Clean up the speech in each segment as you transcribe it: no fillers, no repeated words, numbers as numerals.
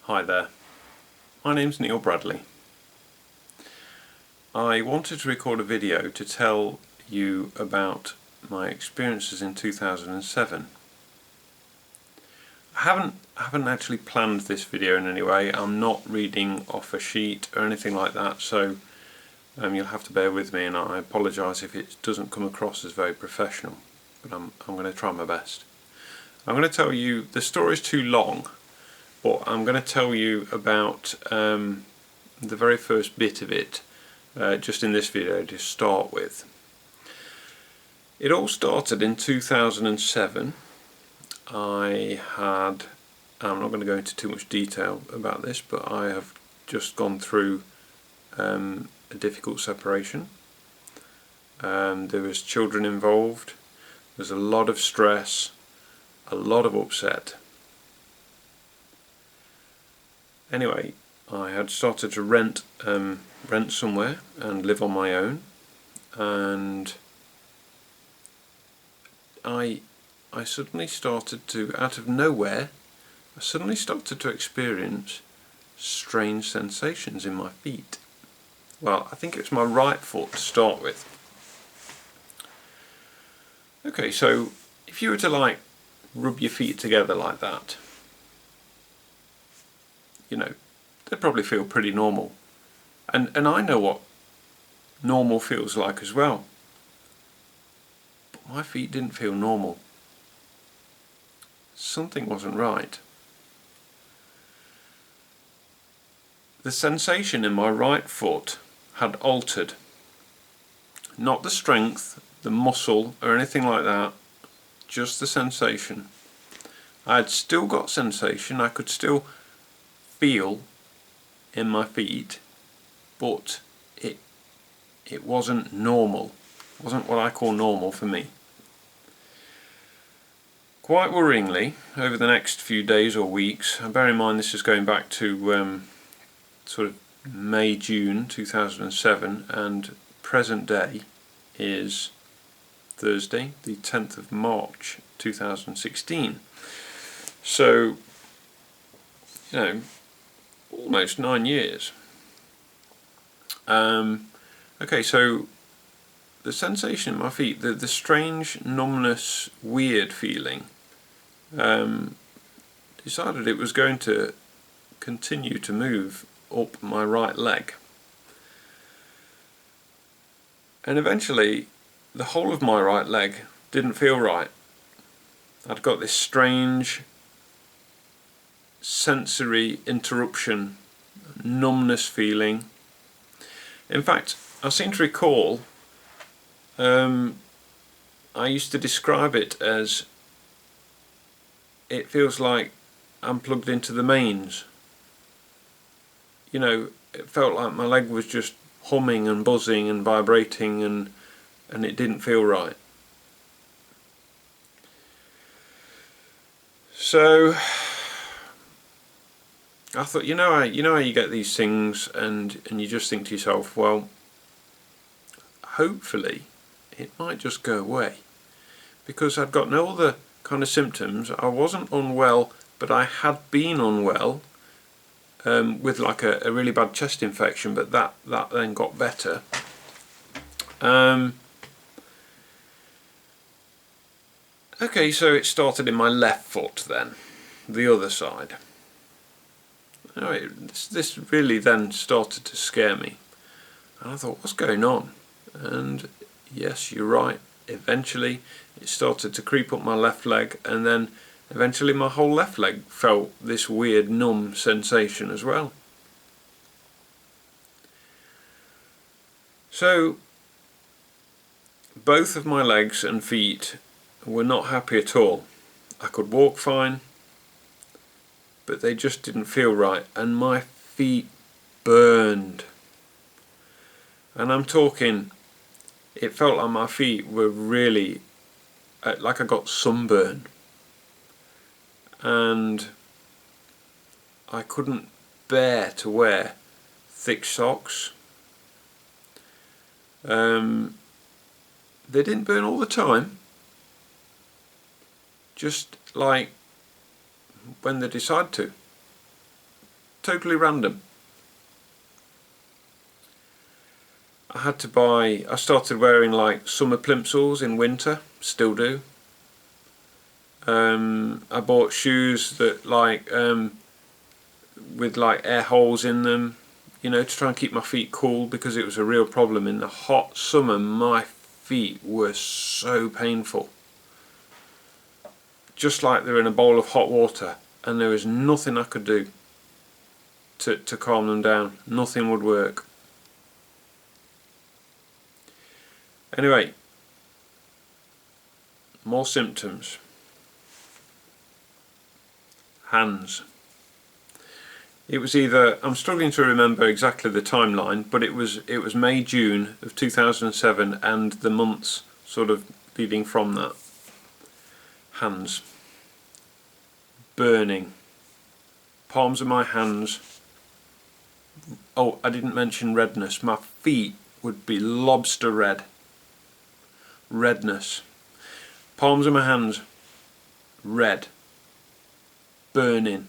Hi there, my name's Neil Bradley. I wanted to record a video to tell you about my experiences in 2007. I haven't actually planned this video in any way. I'm not reading off a sheet or anything like that, so you'll have to bear with me, and I apologise if it doesn't come across as very professional, but I'm going to try my best. I'm going to tell you, the story's too long, but I'm going to tell you about the very first bit of it just in this video to start with. It all started in 2007. I'm not going to go into too much detail about this, but I have just gone through a difficult separation. There was children involved, there's a lot of stress, a lot of upset. Anyway, I had started to rent somewhere and live on my own, and I suddenly started to, out of nowhere, I suddenly started to experience strange sensations in my feet. Well, I think it was my right foot to start with. Okay, so if you were to rub your feet together like that, you know, they'd probably feel pretty normal. And I know what normal feels like as well. But my feet didn't feel normal. Something wasn't right. The sensation in my right foot had altered. Not the strength, the muscle or anything like that, just the sensation. I had still got sensation, I could still feel in my feet, but it wasn't normal. It wasn't what I call normal for me. Quite worryingly, over the next few days or weeks, and bear in mind this is going back to sort of May, June 2007, and present day is Thursday, the 10th of March 2016. So, you know, almost 9 years. Okay, so the sensation in my feet, the strange numbness, weird feeling, decided it was going to continue to move up my right leg. And eventually, the whole of my right leg didn't feel right. I'd got this strange sensory interruption, numbness feeling. In fact, I seem to recall I used to describe it as, it feels like I'm plugged into the mains. You know, it felt like my leg was just humming and buzzing and vibrating, and it didn't feel right. So I thought, you know how you get these things and you just think to yourself, well, hopefully it might just go away, because I'd got no other kind of symptoms. I wasn't unwell, but I had been unwell with like a really bad chest infection, but that then got better. Okay, so it started in my left foot then, the other side. Anyway, this really then started to scare me, and I thought, what's going on? And yes, you're right, eventually it started to creep up my left leg, and then eventually my whole left leg felt this weird numb sensation as well. So both of my legs and feet were not happy at all. I could walk fine, but they just didn't feel right, and my feet burned. And I'm talking, it felt like my feet were really, like I got sunburn, and I couldn't bear to wear thick socks. They didn't burn all the time, just like when they decide to. totally random. I started wearing like summer plimsolls in winter, still do. I bought shoes that with like air holes in them, you know, to try and keep my feet cool, because it was a real problem. In the hot summer my feet were so painful, just like they're in a bowl of hot water, and there was nothing I could do to calm them down. Nothing would work. Anyway, more symptoms. Hands. It was either, I'm struggling to remember exactly the timeline, but it was May, June of 2007, and the months sort of leading from that. Hands. Burning. Palms of my hands. Oh, I didn't mention redness. My feet would be lobster red. Redness. Palms of my hands. Red. Burning.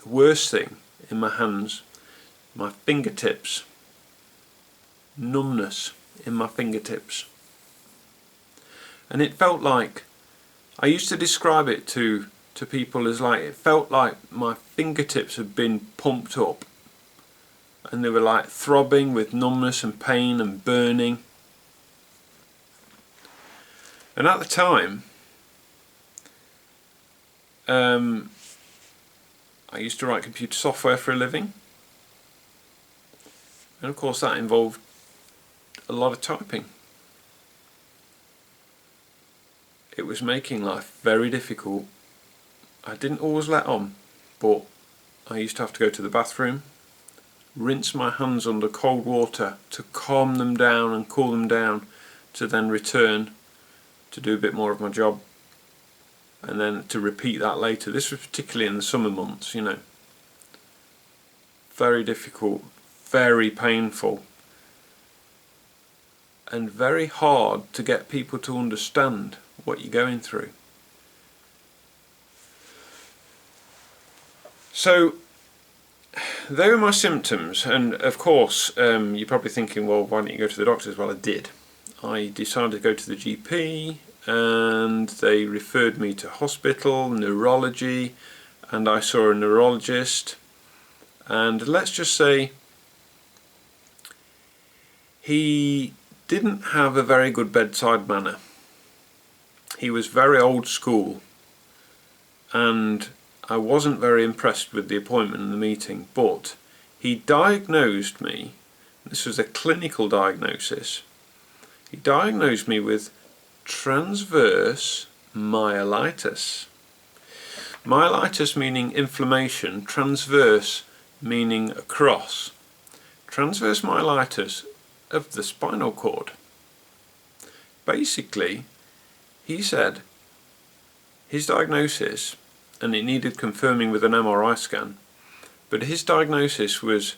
The worst thing in my hands, my fingertips. Numbness in my fingertips. And it felt like, I used to describe it to people as like, it felt like my fingertips had been pumped up, and they were like throbbing with numbness and pain and burning. And at the time, I used to write computer software for a living, and of course that involved a lot of typing. It was making life very difficult. I didn't always let on, but I used to have to go to the bathroom, rinse my hands under cold water to calm them down and cool them down, to then return to do a bit more of my job, and then to repeat that later. This was particularly in the summer months, you know. Very difficult, very painful, and very hard to get people to understand what you're going through. So they were my symptoms, and of course you're probably thinking, well, why didn't you go to the doctors? Well, I did. I decided to go to the GP, and they referred me to hospital, neurology, and I saw a neurologist, and let's just say he didn't have a very good bedside manner. He was very old school, and I wasn't very impressed with the appointment and the meeting, but he diagnosed me, this was a clinical diagnosis, he diagnosed me with transverse myelitis. Myelitis meaning inflammation, transverse meaning across. Transverse myelitis of the spinal cord. Basically, he said his diagnosis, and it needed confirming with an MRI scan, but his diagnosis was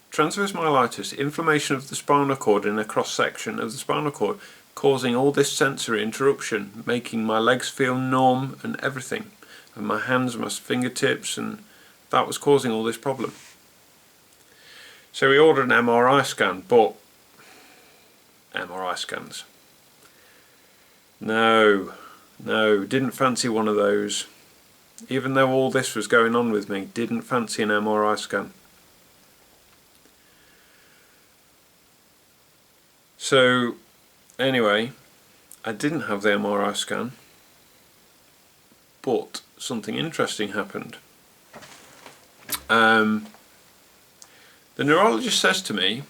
transverse myelitis, inflammation of the spinal cord in a cross-section of the spinal cord, causing all this sensory interruption, making my legs feel numb and everything, and my hands, my fingertips, and that was causing all this problem. So we ordered an MRI scan, but MRI scans, no, didn't fancy one of those. Even though all this was going on with me, didn't fancy an MRI scan. So anyway, I didn't have the MRI scan, but something interesting happened. The neurologist says to me,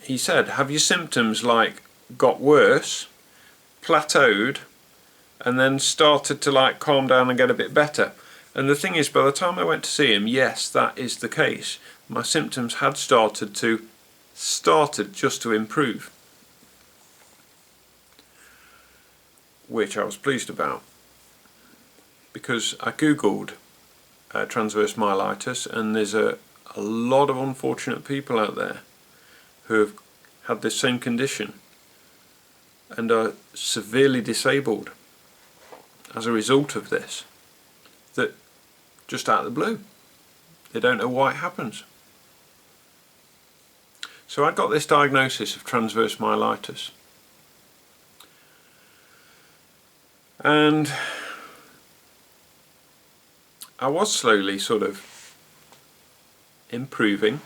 he said, have your symptoms like got worse, plateaued, and then started to like calm down and get a bit better? And the thing is, by the time I went to see him, yes, that is the case. My symptoms had started just to improve, which I was pleased about, because I googled transverse myelitis, and there's a lot of unfortunate people out there who have had this same condition and are severely disabled as a result of this, that just out of the blue. They don't know why it happens. So I'd got this diagnosis of transverse myelitis. And I was slowly sort of improving.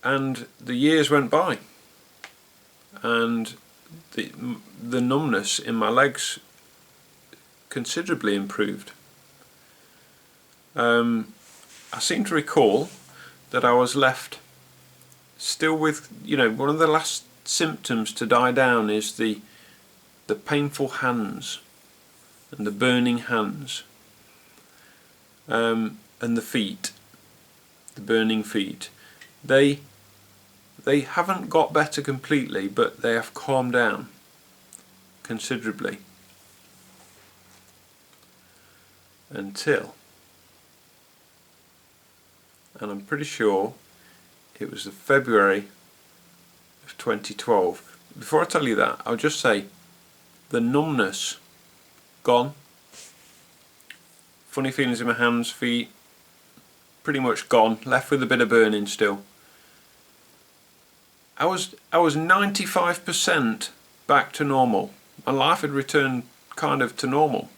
And the years went by. And the numbness in my legs considerably improved. I seem to recall that I was left still with, one of the last symptoms to die down is the painful hands and the burning hands, and the feet, the burning feet. They haven't got better completely, but they have calmed down considerably until, and I'm pretty sure it was the February of 2012. Before I tell you that, I'll just say the numbness gone, funny feelings in my hands, feet, pretty much gone, left with a bit of burning still. I was 95% back to normal. My life had returned kind of to normal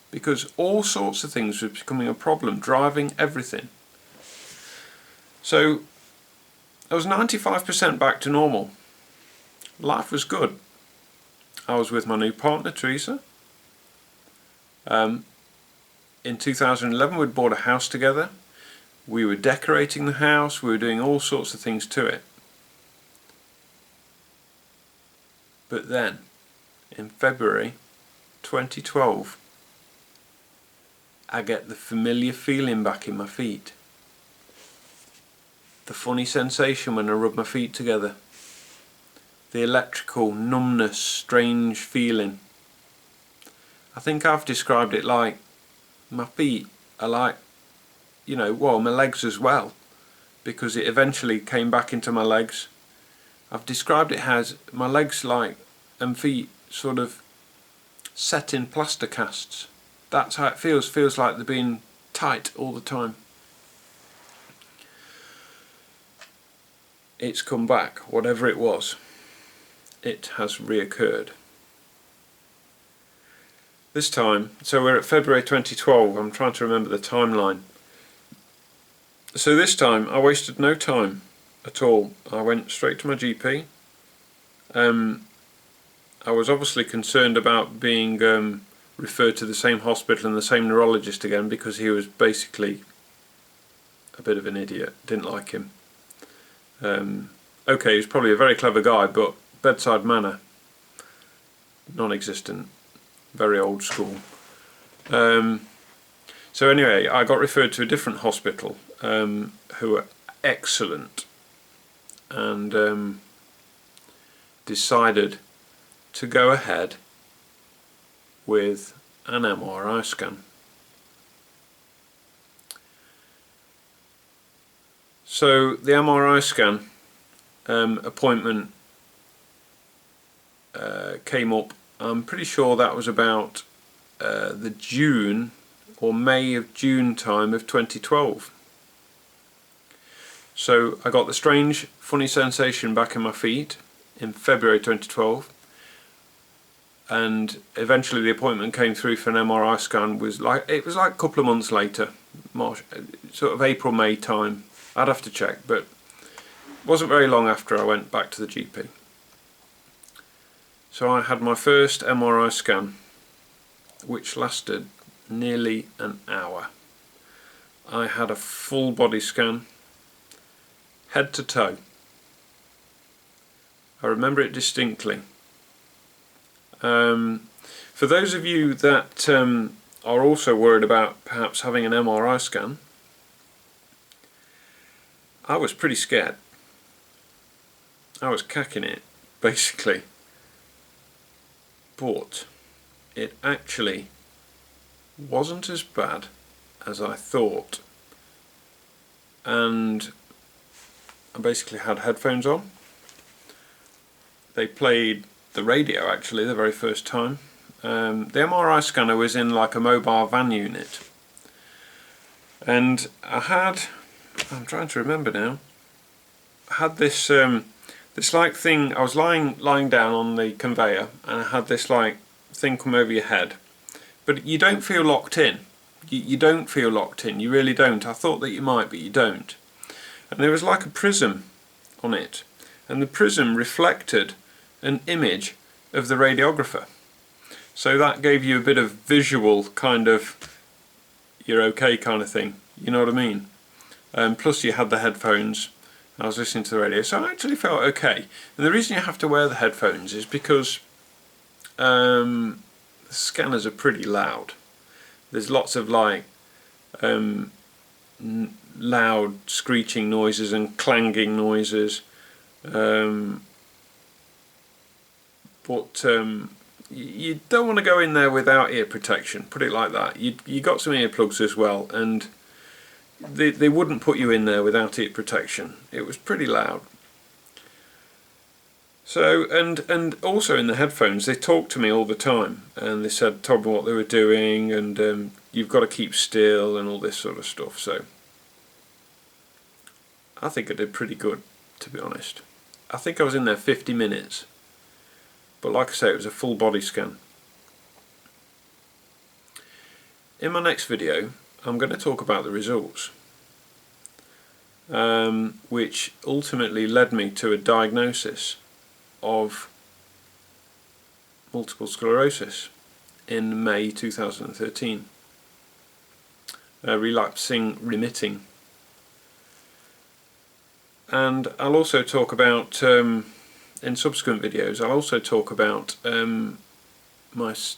because all sorts of things were becoming a problem, driving everything. So I was 95% back to normal. Life was good. I was with my new partner, Teresa. In 2011 we'd bought a house together. We were decorating the house, we were doing all sorts of things to it. But then, in February 2012, I get the familiar feeling back in my feet. The funny sensation when I rub my feet together. The electrical numbness, strange feeling. I think I've described it like my feet are like, well, my legs as well, because it eventually came back into my legs. I've described it as my legs and feet sort of set in plaster casts. That's how it feels like they're being tight all the time. It's come back, whatever it was. It has reoccurred. This time, so we're at February 2012, I'm trying to remember the timeline. So this time I wasted no time at all. I went straight to my GP. I was obviously concerned about being referred to the same hospital and the same neurologist again because he was basically a bit of an idiot. Didn't like him. Okay, he was probably a very clever guy, but bedside manner, non-existent, very old school. So anyway, I got referred to a different hospital who were excellent, and decided to go ahead with an MRI scan. So the MRI scan appointment came up. I'm pretty sure that was about the June or May of June time of 2012. So I got the strange funny sensation back in my feet in February 2012, and eventually the appointment came through for an MRI scan. It was like a couple of months later, March, sort of April, May time. I'd have to check, but it wasn't very long after I went back to the GP. So I had my first MRI scan, which lasted nearly an hour. I had a full body scan, head to toe. I remember it distinctly. For those of you that are also worried about perhaps having an MRI scan, I was pretty scared. I was cacking it, basically. But it actually wasn't as bad as I thought. And I basically had headphones on. They played the radio actually the very first time. the MRI scanner was in like a mobile van unit, and I'm trying to remember now, I had this this like thing. I was lying down on the conveyor, and I had this like thing come over your head, but you don't feel locked in. You don't feel locked in, you really don't. I thought that you might, but you don't. And there was like a prism on it, and the prism reflected an image of the radiographer. So that gave you a bit of visual kind of, you're okay kind of thing, you know what I mean? Plus you had the headphones, I was listening to the radio, so I actually felt okay. And the reason you have to wear the headphones is because the scanners are pretty loud. There's lots of like loud screeching noises and clanging noises, but you don't want to go in there without ear protection, put it like that. You got some earplugs as well, and they wouldn't put you in there without ear protection. It was pretty loud. So, and also in the headphones, they talked to me all the time, and they told me what they were doing, and you've got to keep still and all this sort of stuff. So I think I did pretty good, to be honest. I think I was in there 50 minutes, but like I say, it was a full body scan. In my next video, I'm going to talk about the results, which ultimately led me to a diagnosis of multiple sclerosis in May 2013, relapsing remitting. And I'll also talk about, in subsequent videos, I'll also talk about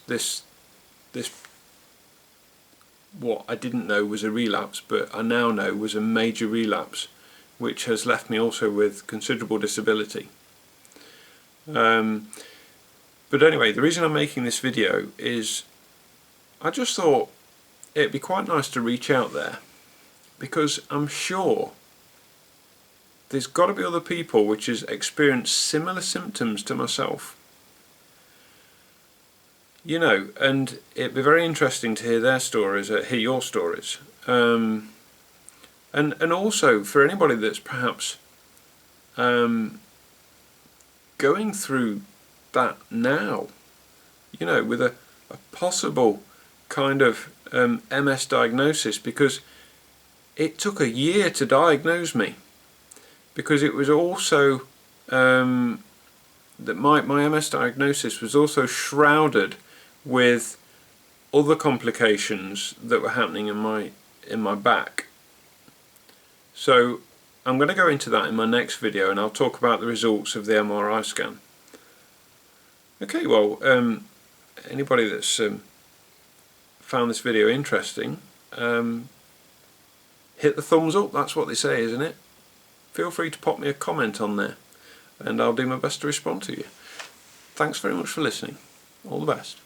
this what I didn't know was a relapse, but I now know was a major relapse, which has left me also with considerable disability. But anyway, the reason I'm making this video is I just thought it'd be quite nice to reach out there, because I'm sure there's got to be other people which has experienced similar symptoms to myself, you know, and it'd be very interesting to hear their stories, hear your stories, and also for anybody that's perhaps going through that now, you know, with a possible kind of MS diagnosis, because it took a year to diagnose me, because it was also that my MS diagnosis was also shrouded with other complications that were happening in my back. So I'm going to go into that in my next video, and I'll talk about the results of the MRI scan. Okay, well, anybody that's found this video interesting, hit the thumbs up, that's what they say, isn't it? Feel free to pop me a comment on there, and I'll do my best to respond to you. Thanks very much for listening. All the best.